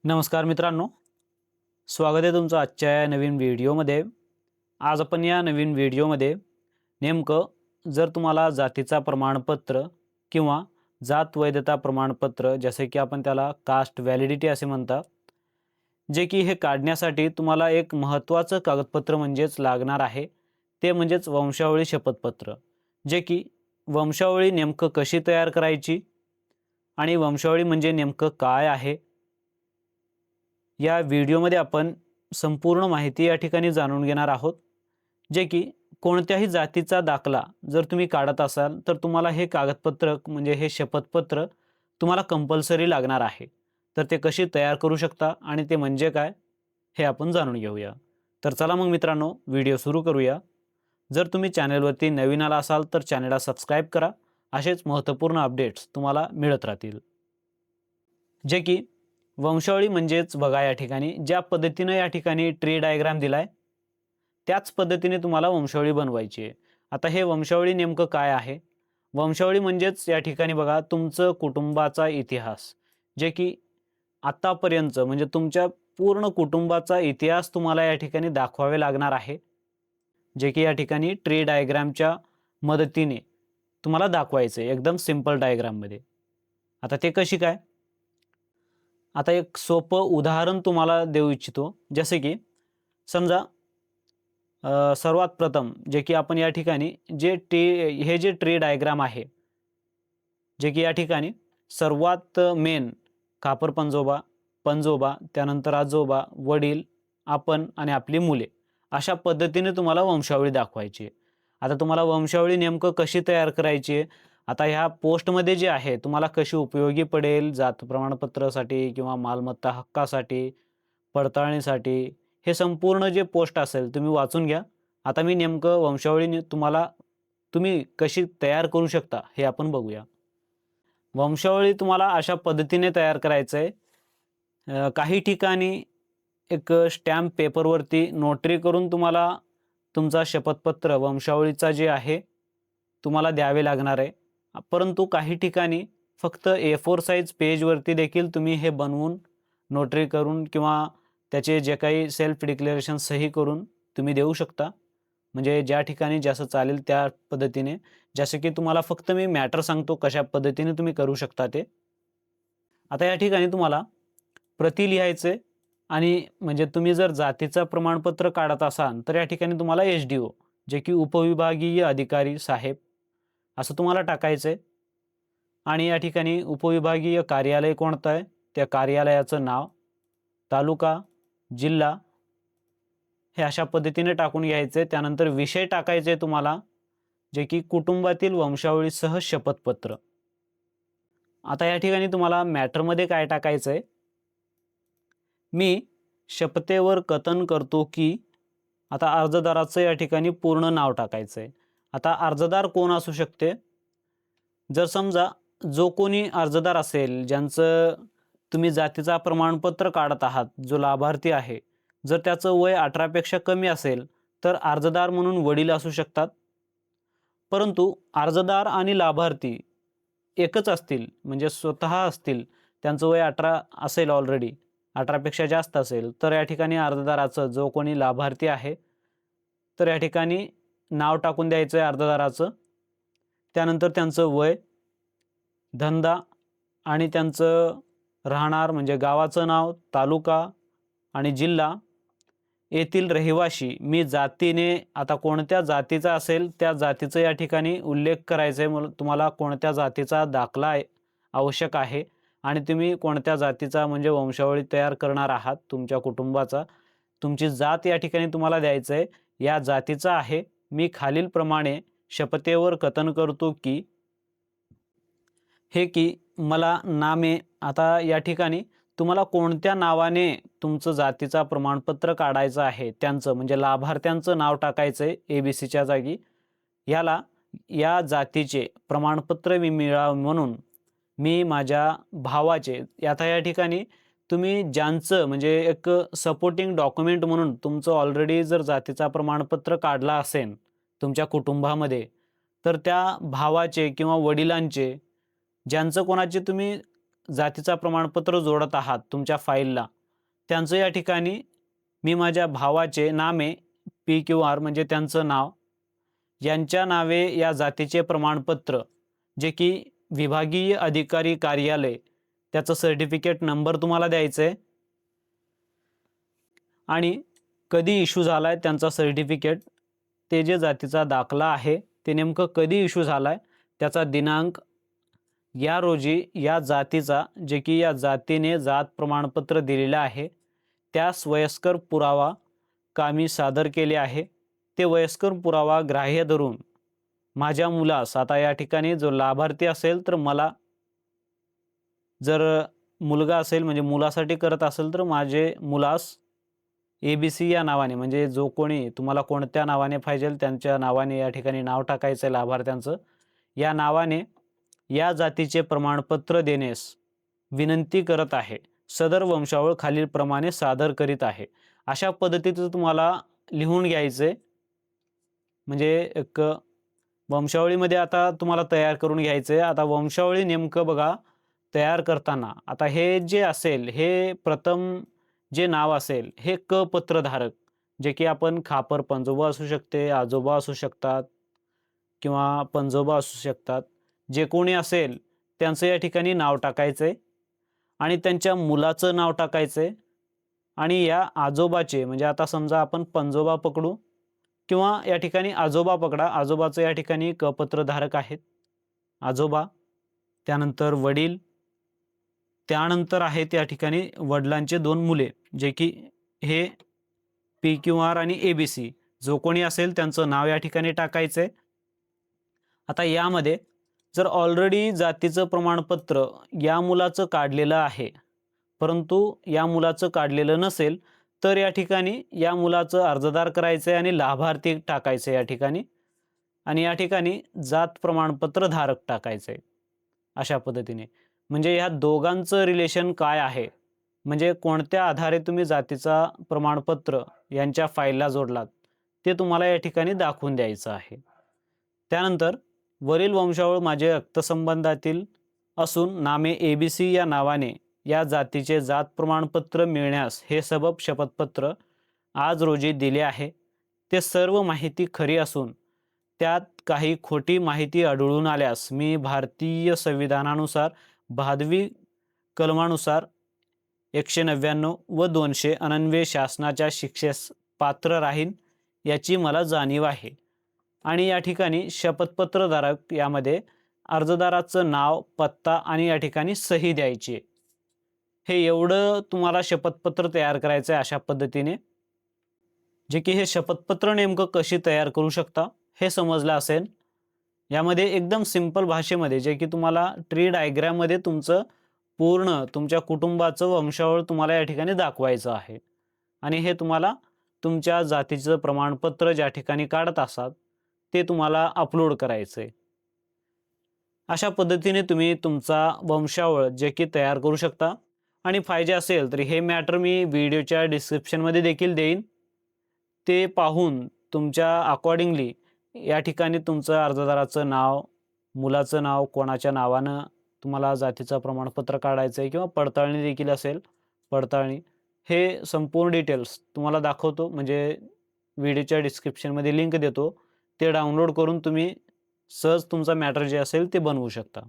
नमस्कार मित्रांनो, स्वागत आहे तुमचं आजच्या या नवीन व्हिडिओमध्ये। आज आपण या नवीन व्हिडिओमध्ये नेमकं जर तुम्हाला जातीचा प्रमाणपत्र किंवा जात वैधता प्रमाणपत्र जसे की आपण त्याला कास्ट व्हॅलिडिटी असे म्हणतात, जे की हे काढण्यासाठी तुम्हाला एक महत्त्वाचं कागदपत्र म्हणजेच लागणार आहे, ते म्हणजेच वंशावळी शपथपत्र। जे की वंशावळी नेमकं कशी तयार करायची आणि वंशावळी म्हणजे नेमकं काय आहे, या व्हिडिओमध्ये आपण संपूर्ण माहिती या ठिकाणी जाणून घेणार आहोत। जे की कोणत्याही जातीचा दाखला जर तुम्ही काढत असाल तर तुम्हाला हे कागदपत्र म्हणजे हे शपथपत्र तुम्हाला कंपल्सरी लागणार आहे। तर ते कशी तयार करू शकता आणि ते म्हणजे काय हे आपण जाणून घेऊया। तर चला मग मित्रांनो, व्हिडिओ सुरू करूया। जर तुम्ही चॅनलवरती नवीन आला असाल तर चॅनलला सबस्क्राईब करा, असेच महत्त्वपूर्ण अपडेट्स तुम्हाला मिळत राहतील। जे की वंशावळी म्हणजेच बघा, या ठिकाणी ज्या पद्धतीने या ठिकाणी ट्री डायग्राम दिलाय त्याच पद्धतीने तुम्हाला वंशावळी बनवायची आहे। आता हे वंशावळी नेमकं काय आहे? वंशावळी म्हणजेच या ठिकाणी बघा तुमचं कुटुंबाचा इतिहास, जे की आतापर्यंत म्हणजे तुमच्या पूर्ण कुटुंबाचा इतिहास तुम्हाला या ठिकाणी दाखवावे लागणार आहे। जे की या ठिकाणी ट्री डायग्रामच्या मदतीने तुम्हाला दाखवायचं आहे, एकदम सिंपल डायग्राममध्ये। आता ते कशी काय? आता एक सोपं उदाहरण तुम्हाला देऊ इच्छितो। जसे की समजा सर्वात प्रथम जे की आपण या ठिकाणी हे जे ट्री डायग्राम आहे, जे की या ठिकाणी सर्वात मेन खापर पंजोबा, पंजोबा, त्यानंतर आजोबा, वडील, आपण आणि आपली मुले, अशा पद्धतीने तुम्हाला वंशावळी दाखवायची आहे। आता तुम्हाला वंशावळी नेमकं कशी तयार करायची आहे? आता ह्या पोस्टमध्ये जे आहे तुम्हाला कशी उपयोगी पडेल जात प्रमाणपत्रासाठी किंवा मालमत्ता हक्कासाठी, पडताळणीसाठी, हे संपूर्ण जे पोस्ट असेल तुम्ही वाचून घ्या। आता मी नेमकं वंशावळी तुम्हाला तुम्ही कशी तयार करू शकता हे आपण बघूया। वंशावळी तुम्हाला अशा पद्धतीने तयार करायचं आहे। काही ठिकाणी एक स्टॅम्प पेपरवरती नोटरी करून तुम्हाला तुमचा शपथपत्र वंशावळीचा जे आहे तुम्हाला द्यावे लागणार आहे। परंतु काही ठिकाणी फक्त A4 साइज पेजवरती देखील तुम्ही हे बनवून नोटरी करून किंवा त्याचे जे काही सेल्फ डिक्लेरेशन सही करून तुम्ही देऊ शकता। म्हणजे ज्या ठिकाणी जसं चालेल त्या पद्धतीने, जसे की तुम्हाला फक्त मी मॅटर सांगतो कशा पद्धतीने तुम्ही करू शकता ते। आता या ठिकाणी तुम्हाला प्रती लिहायचे आणि म्हणजे तुम्ही जर जातीचं प्रमाणपत्र काढत असाल तर या ठिकाणी तुम्हाला SDO, जे की उपविभागीय अधिकारी साहेब, असं तुम्हाला टाकायचं आहे। आणि या ठिकाणी उपविभागीय कार्यालय कोणतं आहे, त्या कार्यालयाचं नाव, तालुका, जिल्हा, हे अशा पद्धतीने टाकून घ्यायचे। त्यानंतर विषय टाकायचे तुम्हाला, जे की कुटुंबातील वंशावळीसह शपथपत्र। आता या ठिकाणी तुम्हाला मॅटरमध्ये काय टाकायचं आहे? मी शपथेवर कथन करतो की, आता अर्जदाराचं या ठिकाणी पूर्ण नाव टाकायचं आहे। आता अर्जदार कोण असू शकते? जर समजा जो कोणी अर्जदार असेल, ज्यांचं तुम्ही जातीचा प्रमाणपत्र काढत आहात, जो लाभार्थी आहे, जर त्याचं वय 18 पेक्षा कमी असेल तर अर्जदार म्हणून वडील असू शकतात। परंतु अर्जदार आणि लाभार्थी एकच असतील, म्हणजे स्वतः असतील, त्यांचं वय 18 असेल, ऑलरेडी 18 पेक्षा जास्त असेल, तर या ठिकाणी अर्जदाराचं जो कोणी लाभार्थी आहे तर या ठिकाणी नाव टाकून द्यायचं आहे अर्जदाराचं। त्यानंतर त्यांचं वय, धंदा आणि त्यांचं राहणार म्हणजे गावाचं नाव, तालुका आणि जिल्हा, येथील रहिवाशी। मी जातीने, आता कोणत्या जातीचा असेल त्या जातीचा या ठिकाणी उल्लेख करायचा आहे। तुम्हाला कोणत्या जातीचा दाखला आवश्यक आहे आणि तुम्ही कोणत्या जातीचा म्हणजे वंशावळी तयार करणार आहात तुमच्या कुटुंबाचा, तुमची जात या ठिकाणी तुम्हाला द्यायचं आहे। या जातीचा आहे मी खालीलप्रमाणे शपथेवर कथन करतो की, हे की मला नामे, आता या ठिकाणी तुम्हाला कोणत्या नावाने तुमचं जातीचा प्रमाणपत्र काढायचं आहे त्यांचं म्हणजे लाभार्थ्यांचं नाव टाकायचं आहे ABCच्या जागी। याला या जातीचे प्रमाणपत्र मिळावं म्हणून मी माझ्या भावाचे, आता या ठिकाणी तुम्ही ज्यांचं म्हणजे एक सपोर्टिंग डॉक्युमेंट म्हणून तुमचं ऑलरेडी जर जातीचा प्रमाणपत्र काढला असेल तुमच्या कुटुंबामध्ये, तर त्या भावाचे किंवा वडिलांचे, ज्यांचं कोणाचे तुम्ही जातीचा प्रमाणपत्र जोडत आहात तुमच्या फाईलला, त्यांचं या ठिकाणी मी माझ्या भावाचे नामे PQR म्हणजे त्यांचं नाव, यांच्या नावे या जातीचे प्रमाणपत्र जे की विभागीय अधिकारी कार्यालय त्याचं सर्टिफिकेट नंबर तुम्हाला द्यायचं आहे आणि कधी इश्यू झाला आहे त्यांचा सर्टिफिकेट, ते जे जातीचा दाखला आहे ते नेमकं कधी इश्यू झाला आहे त्याचा दिनांक, या रोजी या जातीचा जे की या जातीने जात प्रमाणपत्र दिलेलं आहे त्यास वयस्कर पुरावा कामी सादर केले आहे, ते वयस्कर पुरावा ग्राह्य धरून माझ्या मुलास, आता या ठिकाणी जो लाभार्थी असेल तर मला, जर मुलगा असेल म्हणजे मुलासाठी करत असेल तर माझे मुलास ABC या नावाने, म्हणजे जो कोणी तुम्हाला कोणत्या नावाने पाहिजे त्यांच्या नावाने या ठिकाणी नाव टाकायचं आहे लाभार्थ्यांचं, या नावाने या जातीचे प्रमाणपत्र देण्यास विनंती करत आहे, सदर वंशावळ खालीलप्रमाणे सादर करीत आहे. अशा पद्धतीचं तुम्हाला लिहून घ्यायचं, म्हणजे एक वंशावळीमध्ये आता तुम्हाला तयार करून घ्यायचं आहे. आता वंशावळी नेमकं बघा तयार करताना, आता हे जे असेल हे प्रथम जे नाव असेल हे क पत्रधारक, जे की आपण खापर पंजोबा असू शकते, आजोबा असू शकतात किंवा पंजोबा असू शकतात, जे कोणी असेल त्यांचं या ठिकाणी नाव टाकायचं आहे आणि त्यांच्या मुलाचं नाव टाकायचं आहे आणि या आजोबाचे, म्हणजे आता समजा आपण पंजोबा पकडू किंवा या ठिकाणी आजोबा पकडा, आजोबाचं या ठिकाणी क पत्रधारक आहेत आजोबा, त्यानंतर वडील, त्यानंतर आहेत या ठिकाणी वडिलांचे 2 मुले, जे की हे PQR आणि ABC, जो कोणी असेल त्यांचं नाव या ठिकाणी टाकायचं आहे. आता यामध्ये जर ऑलरेडी जातीचं प्रमाणपत्र या मुलाचं काढलेलं आहे, परंतु या मुलाचं काढलेलं नसेल तर या ठिकाणी या मुलाचं अर्जदार करायचं आहे आणि लाभार्थी टाकायचं आहे या ठिकाणी, आणि या ठिकाणी जात प्रमाणपत्र धारक टाकायचं आहे. अशा पद्धतीने म्हणजे ह्या दोघांचं रिलेशन काय आहे, म्हणजे कोणत्या आधारे तुम्ही जातीचा प्रमाणपत्र यांच्या फाईलला जोडलात ते तुम्हाला या ठिकाणी दाखवून द्यायचं आहे. त्यानंतर वरील वंशावळ माझे रक्तसंबंधातील असून नामे ABC या नावाने या जातीचे जात प्रमाणपत्र मिळण्यास हे सबब शपथपत्र आज रोजी दिले आहे, ते सर्व माहिती खरी असून त्यात काही खोटी माहिती आढळून आल्यास मी भारतीय संविधानानुसार 12वी कलमानुसार 199 व 200 अन्वये शासनाच्या शिक्षेस पात्र राहीन याची मला जाणीव आहे. आणि या ठिकाणी शपथपत्रधारक यामध्ये अर्जदाराचं नाव, पत्ता आणि या ठिकाणी सही द्यायची. हे एवढं तुम्हाला शपथपत्र तयार करायचं आहे अशा पद्धतीने, जे की हे शपथपत्र नेमकं कशी तयार करू शकता हे समजलं असेल. यामध्ये एकदम सिंपल भाषेमध्ये, जे की तुम्हाला ट्री डायग्राममध्ये तुमचं पूर्ण तुमच्या कुटुंबाचं वंशावळ तुम्हाला या ठिकाणी दाखवायचं आहे आणि हे तुम्हाला तुमच्या जातीचं प्रमाणपत्र ज्या ठिकाणी काढत असाल ते तुम्हाला अपलोड करायचं आहे. अशा पद्धतीने तुम्ही तुमचा वंशावळ जे की तयार करू शकता आणि पाहिजे असेल तर हे मॅटर मी व्हिडिओच्या डिस्क्रिप्शनमध्ये देखील देईन, ते पाहून तुमच्या अकॉर्डिंगली या ठिकाणी तुमचं अर्जदाराचं नाव, मुलाचं नाव, कोणाच्या नावानं तुम्हाला जातीचं प्रमाणपत्र काढायचं आहे किंवा पडताळणी देखील असेल, पडताळणी, हे संपूर्ण डिटेल्स तुम्हाला दाखवतो, म्हणजे व्हिडिओच्या डिस्क्रिप्शनमध्ये लिंक देतो, ते डाउनलोड करून तुम्ही सहज तुमचा मॅटर जे असेल ते बनवू शकता.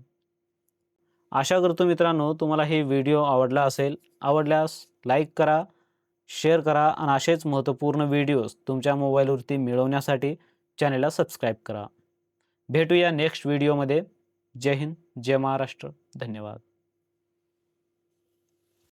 आशा करतो मित्रांनो तुम्हाला हे व्हिडिओ आवडला असेल. आवडल्यास लाईक करा, शेअर करा आणि असेच महत्त्वपूर्ण व्हिडिओज तुमच्या मोबाईलवरती मिळवण्यासाठी चॅनलला सबस्क्राईब करा. भेटूया नेक्स्ट व्हिडिओमध्ये. जय हिंद, जय महाराष्ट्र. धन्यवाद.